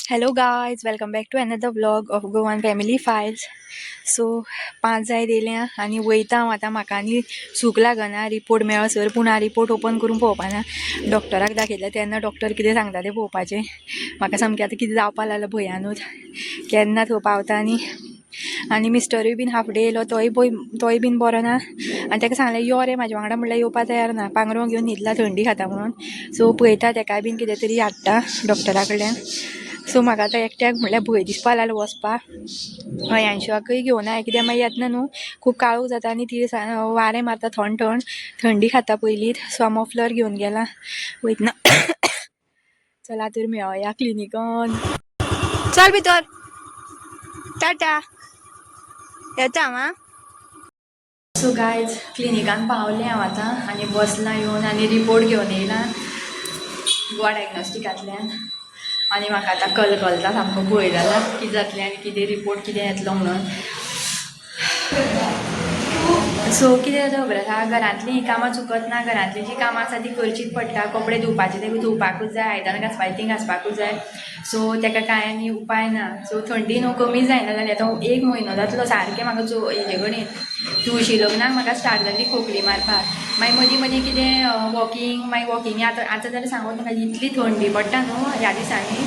Hello guys, welcome back to another vlog of Goan Family Files. So 5 जाय दिल्या आनी वयता हांव आतां म्हाका आनी सूख लागना रिपोर्ट मेळसर पूण हांव रिपोर्ट ओपन करून पळोवपाना डॉक्टराक दाखयलें तेन्ना डॉक्टर कितें सांगता तें पळोवपाचें म्हाका सामकें आतां कितें जावपा लागलें भंयानूच केन्ना थंय पावता आनी मिस्टरूय बीन हाफ डे येयलो तोय बीन बरो ना आनी ताका सांगलें यो रे म्हाज्या वांगडा म्हणल्यार येवपा तयार ना पांगरो घेवन न्हिदला थंडी खाता म्हणून सो पळयता ताकाय बीन कितें तरी हाडटा डॉक्टरा कडल्यान सो म्हाका आतां एकट्याक म्हणल्यार भंय दिसपा लागलो वचपा अयांशूकय घेवन हांवें कित्याक मागीर येतना न्हू खूब काळोख जाता आनी ती वारें मारता थंडी खाता पयलींच सो हांव मफलर घेवन गेलां वयतना चला तर मेळोया क्लिनिकान चल भितर टाटा येता हांव सो गायज क्लिनिकान पावलें हांव आतां आनी बसलां येवन आनी रिपोर्ट घेवन येयलां गोवा डायग्नोस्टिकांतल्यान आनी म्हाका आतां कलकलता सामको भंय जाला कितें जातलें आनी कितें रिपोर्ट कितें येतलो म्हणून सो कितें जाता खबर आसा घरांतलीं कामां चुकत ना घरांतलीं जीं कामां आसा तीं करचीच पडटा कपडे धुवपाचे ते धुवपाकूच जाय आयदनां घासपाचीं तीं घासपाकूच जाय सो ताका कांय आनी उपाय ना सो थंडी न्हू कमी जायना जाली आतां 1 म्हयनो जातलो सारकें म्हाका हेजे कडेन तुळशी लग्नाक म्हाका स्टार्ट जाली खोकली मारपाक मागीर मदीं मदीं कितें वॉकिंग मागीर वॉकिंग आतां जाल्यार सांगून म्हाका इतली थंडी पडटा न्हू ह्या दिसांनी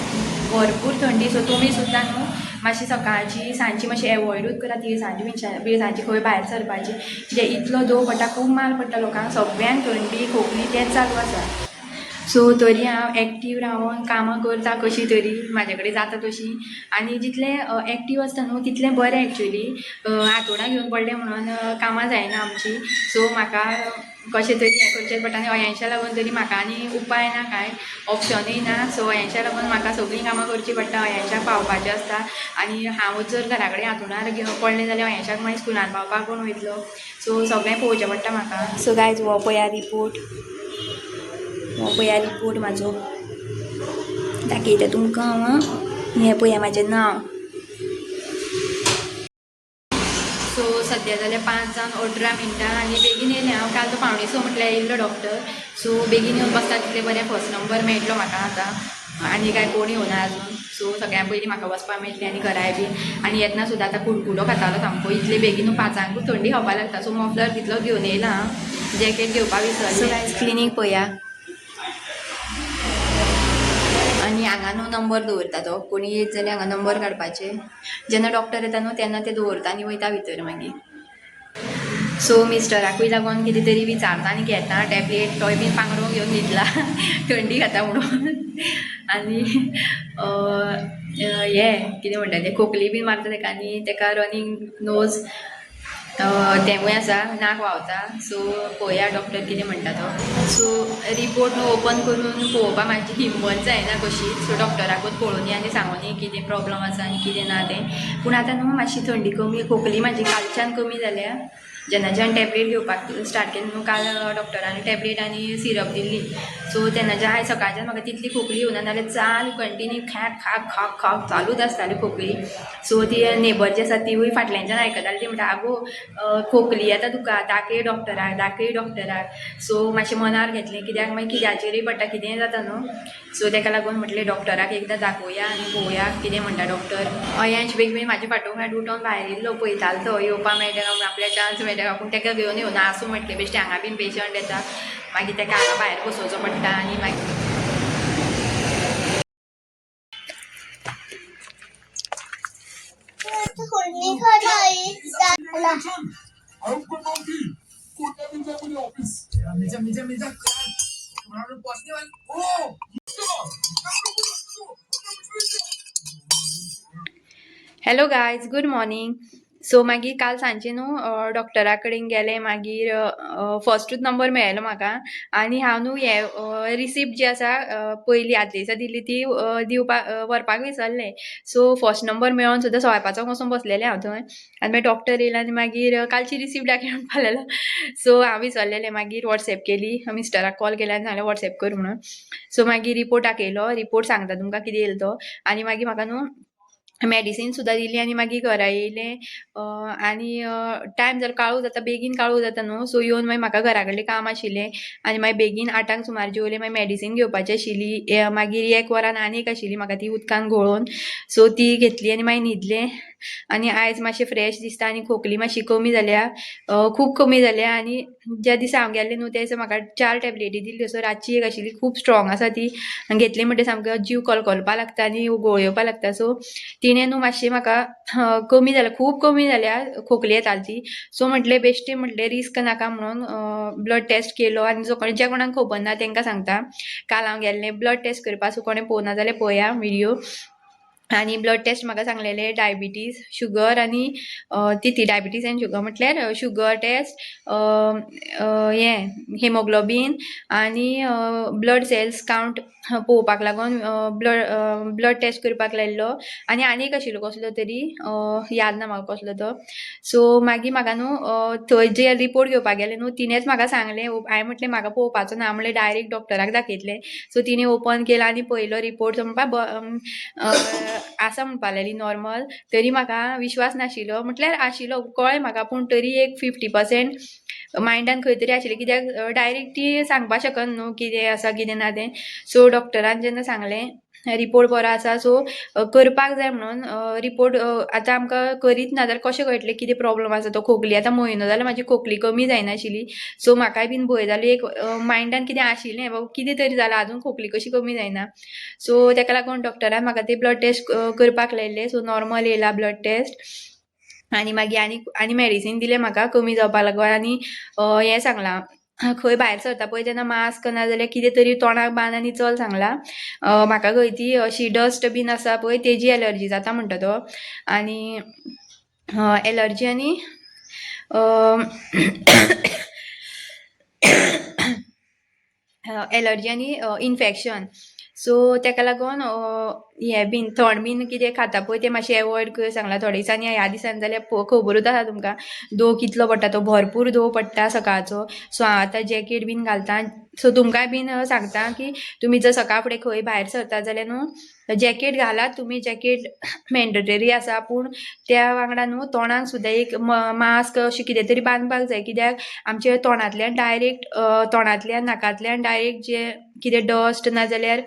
भरपूर थंडी सो तुमी सुद्दां न्हू मातशी सकाळची सांजची मातशी एवॉयडूच करा तिळसांजची खंय भायर सरपाची कित्याक इतलो दो पडटा खूब माल पडटा लोकांक सगळ्यांक थंडी खोकली तेंच चालू आसा सो तरी हांव एक्टीव रावन कामां करता कशी तरी म्हाजे कडेन जाता तशी आनी जितलें एक्टीव आसता न्हू तितलें बरें एक्चुली हातोडां घेवन पडलें म्हणून कामां जायना आमची सो म्हाका कशें तरी हें करचें पडटा आनी अयांशा लागून तरी म्हाका आनी उपाय ना कांय ऑप्शनूय ना सो अयांशा लागून म्हाका सगळीं कामां करचीं पडटा अयांशाक पावपाचें आसता आनी हांवूच जर घरा कडेन हातोडार पडलें जाल्यार अयांशाक मागीर स्कुलान पावपाक कोण वयतलो सो सगळें पळोवचें पडटा म्हाका सो गायज हो पळया रिपोर्ट म्हाजो दाखयता तुमकां हांव हें पळया म्हाजें नांव सो सद्या जाल्यार 5 जावन 18 मिनटां आनी बेगीन येयलें हांव काल तो 5:45 म्हटल्यार येयल्लो डॉक्टर सो बेगीन येवन बसता तितलें बरें फर्स्ट नंबर मेळटलो म्हाका आतां आनी काय कोण येवना आजून सो सगळ्यां पयलीं म्हाका वचपाक मेळटलें आनी घराय बी आनी येतना सुद्दां आतां कुडकुडो खातालो सामको इतले बेगीन 5:00 थंडी खावपा लागता सो मफलर तितलो घेवन येयलां हांव जॅकेट घेवपाक विसरलें क्लिनीक पळया आनी हांगा न्हू नंबर दवरता तो कोणी येत जाल्यार हांगा नंबर काडपाचे जेन्ना डॉक्टर येता न्हू तेन्ना ते दवरता आनी वयता भितर मागीर सो मिस्टराकूय लागून कितें तरी विचारता आनी घेता टॅबलेट तोय बीन पांगरो घेवन न्हिदला थंडी खाता म्हणून आनी हें कितें म्हणटा तें खोकली बीन मारता तेका आनी तेका रनींग नोज तेवूय आसा नाक व्हांवता सो पळोवया डॉक्टर कितें म्हणटा तो सो रिपोर्ट न्हू ओपन करून पळोवपा म्हाजी हिम्मत जायना कशी सो डॉक्टराकूच पळोवनी आनी सांगोनी कितें प्रॉब्लम आसा आनी कितें ना तें पूण आतां न्हू मातशी थंडी कमी खोकली म्हाजी कालच्यान कमी जाल्या जेन्नाच्यान टॅबलेट घेवपाक स्टार्ट केली न्हू काल डॉक्टरान टॅबलेट आनी सिरप दिल्ली सो तेन्नाच्या हांवें सकाळच्यान म्हाका तितली खोकली येवना नाल्यार चालू कंटिन्यू खाक चालूच आसताली खोकली सो ती नेबर जी आसा तिवूय फाटल्यानच्यान आयकताली ती म्हणटा आगो खोकली येता तुका दाखय डॉक्टराक सो मातशें मनार घेतलें कित्याक मागीर किद्याचेरूय पडटा कितेंय जाता न्हू सो ताका लागून म्हटलें डॉक्टराक एकदां दाखोवया आनी पळोवया कितें म्हणटा डॉक्टर अयांश बेगीन म्हाजे फाटोफाट उठोन भायर येयल्लो पळयतालो तो येवपा मेळटा काय आपल्या चान्स मेळटा काय पूण ताका घेवन येवना आसूं म्हटलें बेश्टें हांगा बीन पेशंट येता मागीर ताका हांगा भायर बसोवचो पडटा आनी मागीर hello guys good morning so मागीर काल सांजचे न्हू डॉक्टरा कडेन गेलें मागीर फस्टूच नंबर मेळ्ळो म्हाका आनी हांव न्हू हें रिसिप्ट जी आसा पयलीं आदले दिसा दिल्ली ती व्हरपाक विसरलें सो फर्स्ट नंबर मेळोन सुद्दां सोयपाचो वचून बसलेलें हांव थंय आनी मागीर डॉक्टर येयलो आनी मागीर कालची रिसिप्ट दाखय म्हणपा लागलो सो हांव विसरलेलें मागीर वॉट्सॅप केली मिस्टराक कॉल केला आनी सांगलें वॉट्सॅप कर म्हणून सो मागीर रिपोर्ट दाखयलो रिपोर्ट सांगता तुमकां कितें येयलो तो आनी मागीर म्हाका न्हू मेडिसीन सुद्दां दिली आनी मागीर घरा येयलें आनी टायम जालो काळू जाता बेगीन काळू जाता न्हू सो येवन मागीर म्हाका घरा कडलें काम आशिल्लें आनी मागीर बेगीन 8 सुमार जेवलें मागीर मेडिसीन घेवपाची आशिल्ली मागीर 1 वरान आनी एक आशिल्ली म्हाका ती उदकान घोळोवन सो ती घेतली आनी मागीर न्हिदलें आनी आयज मातशें फ्रेश दिसता आनी खोकली मातशी कमी जाल्या खूब कमी जाल्या आनी ज्या दिसा हांव गेल्लें न्हू त्या दिसा म्हाका 4 टॅबलेटी दिल्ल्यो सो रातची एक आशिल्ली खूब स्ट्रॉंग आसा ती घेतली म्हणटकीर सामको जीव कलकलपा लागता आनी घोळ येवपा लागता सो तिणें न्हू मातशी म्हाका कमी जाल्या खूब कमी जाल्या खोकली येताली ती सो म्हटलें बेश्टें म्हटलें रिस्क नाका म्हणून ब्लड टेस्ट केलो आनी ज्या कोणाक खबर ना तांकां सांगता काल हांव गेल्लें ब्लड टेस्ट करपा सो कोणें पळोवना जाल्यार पळया व्हिडियो आनी ब्लड टेस्ट म्हाका सांगलेलें डायबिटीज शुगर आनी ती डायबिटीज आनी शुगर म्हटल्यार शुगर टेस्ट हें हेमोग्लोबीन आनी ब्लड सेल्स कावंट पळोवपाक लागून ब्लड टेस्ट करपाक लायिल्लो आनी एक आशिल्लो कसलो तरी याद ना म्हाका कसलो तो सो मागीर म्हाका न्हू थंय जे रिपोर्ट घेवपाक गेले न्हू तिणेंच म्हाका सांगलें हांवें म्हटलें म्हाका पळोवपाचो ना म्हणलें डायरेक्ट डॉक्टराक दाखयतलें सो तिणें ओपन केलो आनी पळयलो रिपोर्ट म्हणपा आसा म्हणपा लागली नॉर्मल तरी म्हाका विश्वास नाशिल्लो म्हटल्यार आशिल्लो कळ्ळें म्हाका पूण तरी एक 50% मायंडान खंय तरी आशिल्लें कित्याक डायरेक्ट ती सांगपाक शकना न्हू कितें आसा कितें ना तें सो डॉक्टरान जेन्ना सांगलें रिपोर्ट बरो आसा सो करपाक जाय म्हणून रिपोर्ट आतां आमकां करीत ना जाल्यार कशें कळटलें कितें प्रॉब्लम आसा तो खोकली आतां म्हयनो जाल्यार म्हाजी खोकली कमी जायनाशिल्ली सो म्हाकाय बीन भंय जालो एक मायंडान कितें आशिल्लें बाबा कितें तरी जालां आजून खोकली कशी कमी जायना सो ताका लागून डॉक्टरान म्हाका ते ब्लड टेस्ट करपाक लायिल्लें सो नॉर्मल येयला ब्लड टेस्ट आनी मागीर आनी मेडिसीन दिलें म्हाका कमी जावपा लागून आनी हें सांगलां खंय भायर सरता पळय तेन्ना मास्क ना जाल्यार कितें तरी तोंडाक बांद आनी चल सांगलां म्हाका खंय ती अशी डस्ट बीन आसा पळय तेजी एलर्जी जाता म्हणटा तो आनी एलर्जी आनी एलर्जी आनी इन्फेक्शन सो ताका लागून हें बीन थंड बीन कितें खाता पळय तें मातशें एवॉयड कर सांगलां थोड्या दिसांनी ह्या दिसांनी जाल्यार खबरूच आसा तुमकां दो कितलो पडटा तो भरपूर दो पडटा सकाळचो सो हांव आतां जॅकेट बीन घालतां सो तुमकांय बीन सांगता की तुमी जर सकाळ फुडें खंय भायर सरता जाल्यार न्हू जॅकेट घालात तुमी जॅकेट मॅन्डेटरी आसा पूण त्या वांगडा न्हू तोंडाक सुद्दां एक मास्क अशें कितें तरी बांदपाक जाय कित्याक आमच्या तोंडांतल्यान डायरेक्ट तोंडांतल्यान नाकांतल्यान डायरेक्ट जे कितें डस्ट ना जाल्यार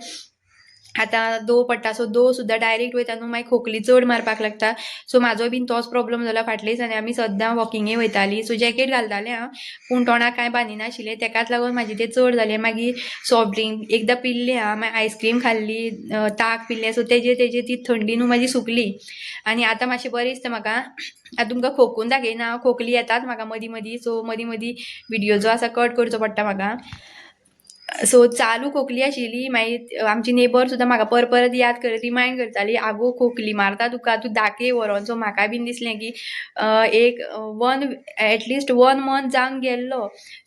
आतां दो पडटा सो दो सुद्दां डायरेक्ट वयता न्हू मागीर खोकली चड मारपाक लागता सो म्हाजो बीन तोच प्रॉब्लम जाला फाटल्या दिसांनी आमी सद्दां वॉकिंगेक वयतालीं सो जॅकेट घालतालें हांव पूण तोंडाक कांय बांदिनाशिल्लें तेकाच लागून म्हाजें तें चड जालें मागीर सॉफ्ट ड्रिंक एकदां पिल्लें हांव मागीर आयस्क्रीम खाल्ली ताक पिल्लें सो तेजे ती थंडी न्हू म्हाजी सुकली आनी आतां मातशें बरें दिसता म्हाका आतां तुमकां खोकून दाखयना खोकली येतात म्हाका मदीं मदीं सो मदीं मदीं व्हिडिओ जो आसा कट करचो पडटा म्हाका सो चालू खोकली आशिल्ली मागीर आमची नेबर सुद्दां म्हाका परत याद कर रिमायंड करताली आगो खोकली मारता तुका तूं दाखय व्हरोन सो म्हाकाय बीन दिसलें की एक एटलिस्ट 1 मंथ जावन गेल्लो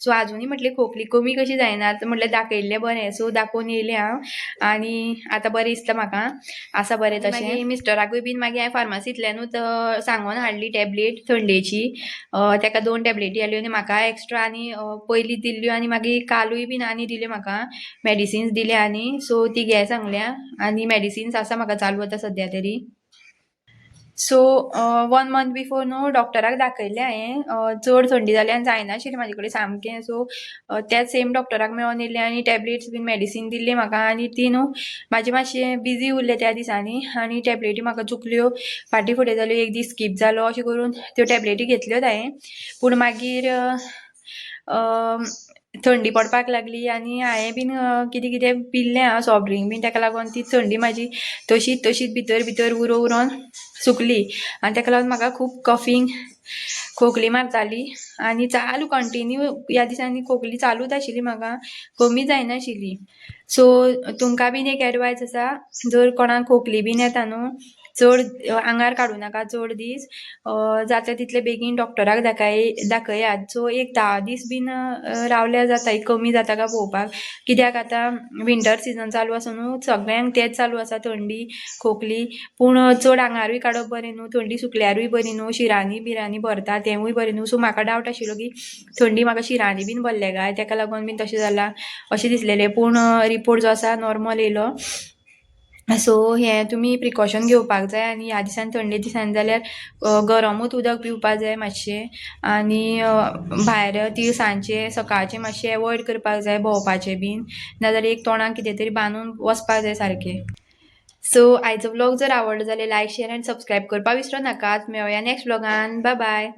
सो आजुनी म्हटलें खोकली कमी कशी जायना म्हटलें दाखयल्लें बरें सो दाखोवन येयलें हांव आनी आतां बरें दिसता म्हाका आसा बरें तशें मिस्टराकूय बीन मागीर हांवें फार्मासींतल्यानूच सांगून हाडली टॅबलेट थंडेची ताका 2 टॅबलेटी हाडल्यो आनी म्हाका एक्स्ट्रा आनी पयलीं दिल्ल्यो आनी मागीर कालूय बीन आनी दिल्यो म्हाका मेडिसिन्स दिल्या आनी सो ती घे सांगल्या आनी मेडिसिन्स आसा म्हाका चालू आतां सद्या तरी सो 1 मंथ बिफोर न्हू डॉक्टराक दाखयलें हांवें चड थंडी जाली आनी जायनाशिल्लें म्हाजे कडेन सामकें सो त्या सेम डॉक्टराक मेळोन येयलें आनी टॅबलेट्स बीन मेडिसीन दिल्ली म्हाका आनी ती न्हू म्हाजें मातशें बिजी उरलें त्या दिसांनी आनी टॅबलेटी म्हाका चुकल्यो फाटीं फुडें जाल्यो एक दीस स्कीप जालो अशें करून त्यो टॅबलेटी घेतल्योत हांवें पूण मागीर थंडी पडपाक लागली आनी हांवें बीन कितें कितें पिल्लें हांव सॉफ्ट ड्रिंक बीन ताका लागून ती थंडी म्हाजी तशीच भितर उरोन सुकली आनी ताका लागून म्हाका खूब कफींग खोकली मारताली आनी चालू कंटिन्यू ह्या दिसांनी खोकली चालूच आशिल्ली म्हाका कमी जायनाशिल्ली सो तुमकां बीन एक एडवायस आसा जर कोणाक खोकली बीन येता न्हू चड आंगार काडूं नाका चड दीस जाता तितले बेगीन डॉक्टराक दाखयात सो एक 10 दीस बीन रावल्यार जाता कमी जाता काय पळोवपाक कित्याक आतां विंटर सिजन चालू आसा न्हू सगळ्यांक तेच चालू आसा थंडी खोकली पूण चड आंगारूय काडप बरें न्हू थंडी सुकल्यारूय बरी न्हू शिरांनी बिरांनी भरता तेवूय बरें न्हू सो म्हाका डावट आशिल्लो की थंडी म्हाका शिरांनी बीन भरले काय ताका लागून बीन तशें जालां अशें दिसलेलें पूण रिपोर्ट जो आसा नॉर्मल येयलो सो हें तुमी प्रिकॉशन घेवपाक जाय आनी ह्या दिसान थंडी दिसान जाल्यार गरमूच उदक पिवपाक जाय मातशें आनी भायर ती सांजचे सकाळचें मातशें एवॉयड करपाक जाय भोंवपाचें बीन नाजाल्यार एक तोंडाक कितें तरी बांदून वचपाक जाय सारकें. सो आयचो व्लॉग जर आवडलो जाल्यार लायक शेअर आनी सबस्क्रायब करपाक विसरो नाकात. मेळुया नेक्स्ट व्लॉगान. Bye bye.